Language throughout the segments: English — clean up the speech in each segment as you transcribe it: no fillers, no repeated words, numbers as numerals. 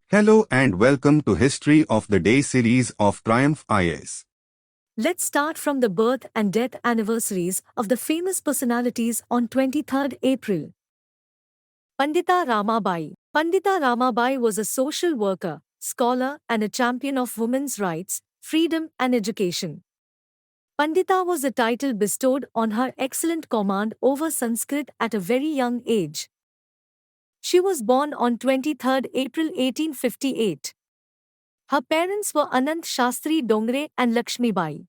Hello and welcome to History of the Day series of Triumph IAS. Let's start from the birth and death anniversaries of the famous personalities on 23rd April. Pandita Ramabai. Pandita Ramabai was a social worker, scholar, and a champion of women's rights, freedom, and education. Pandita was a title bestowed on her excellent command over Sanskrit at a very young age. She was born on 23rd April 1858. Her parents were Anant Shastri Dongre and Lakshmi Bai.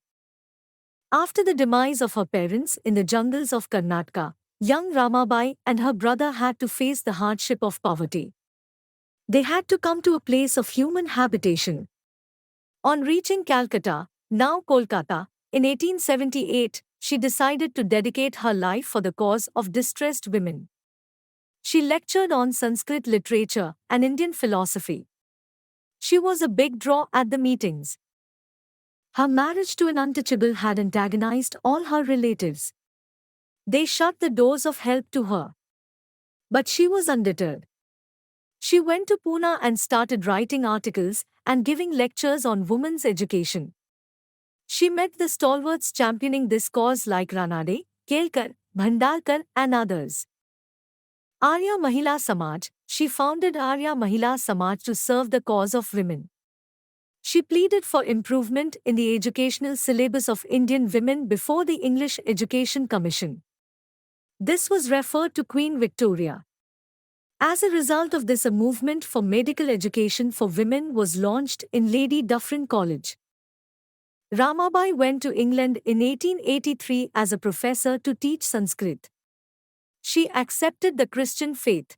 After the demise of her parents in the jungles of Karnataka, young Ramabai and her brother had to face the hardship of poverty. They had to come to a place of human habitation. On reaching Calcutta, now Kolkata, in 1878, she decided to dedicate her life for the cause of distressed women. She lectured on Sanskrit literature and Indian philosophy. She was a big draw at the meetings. Her marriage to an untouchable had antagonized all her relatives. They shut the doors of help to her. But she was undeterred. She went to Pune and started writing articles and giving lectures on women's education. She met the stalwarts championing this cause like Ranade, Kelkar, Bhandarkar, and others. Arya Mahila Samaj. She founded Arya Mahila Samaj to serve the cause of women. She pleaded for improvement in the educational syllabus of Indian women before the English Education Commission. This was referred to Queen Victoria. As a result of this, a movement for medical education for women was launched in Lady Dufferin College. Ramabai went to England in 1883 as a professor to teach Sanskrit. She accepted the Christian faith.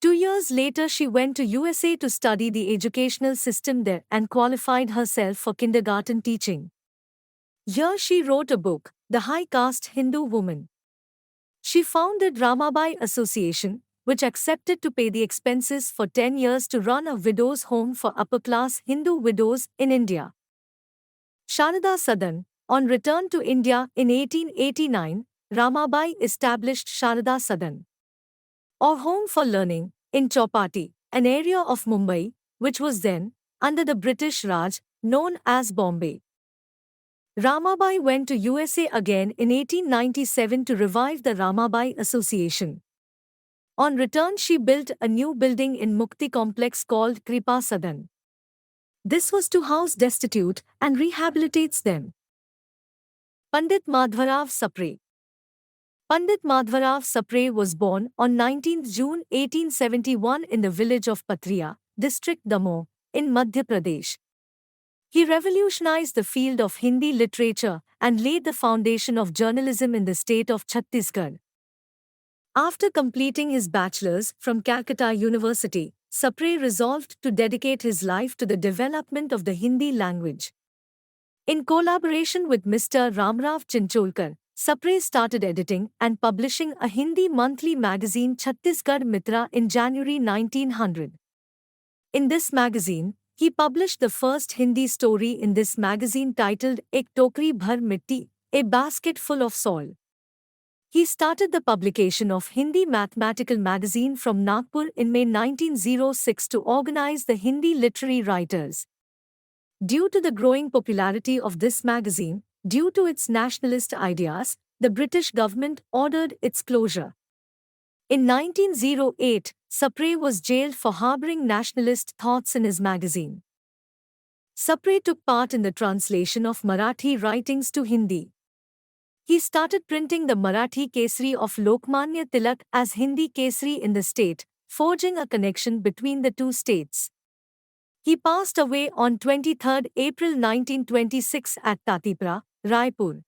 2 years later, she went to USA to study the educational system there and qualified herself for kindergarten teaching. Here she wrote a book, The High Caste Hindu Woman. She founded Ramabai Association, which accepted to pay the expenses for 10 years to run a widows' home for upper-class Hindu widows in India. Sharada Sadan. On return to India in 1889, Ramabai established Sharada Sadan, or Home for Learning, in Chowpatty, an area of Mumbai, which was then, under the British Raj, known as Bombay. Ramabai went to USA again in 1897 to revive the Ramabai Association. On return, she built a new building in Mukti complex called Kripa Sadan. This was to house destitute and rehabilitates them. Pandit Madhvarao Sapre. Pandit Madhvarao Sapre was born on 19 June 1871 in the village of Patriya, district Damoh, in Madhya Pradesh. He revolutionized the field of Hindi literature and laid the foundation of journalism in the state of Chhattisgarh. After completing his bachelor's from Calcutta University, Sapre resolved to dedicate his life to the development of the Hindi language. In collaboration with Mr. Ramrao Chincholkar, Sapre started editing and publishing a Hindi monthly magazine Chhattisgarh Mitra in January 1900. In this magazine, he published the first Hindi story in this magazine titled Ek Tokri Bhar Mitti, a basket full of soil. He started the publication of Hindi Mathematical Magazine from Nagpur in May 1906 to organize the Hindi literary writers. Due to the growing popularity of this magazine, due to its nationalist ideas, the British government ordered its closure. In 1908, Sapre was jailed for harboring nationalist thoughts in his magazine. Sapre took part in the translation of Marathi writings to Hindi. He started printing the Marathi Kesari of Lokmanya Tilak as Hindi Kesari in the state, forging a connection between the two states. He passed away on 23 April 1926 at Tatipura, Raipur.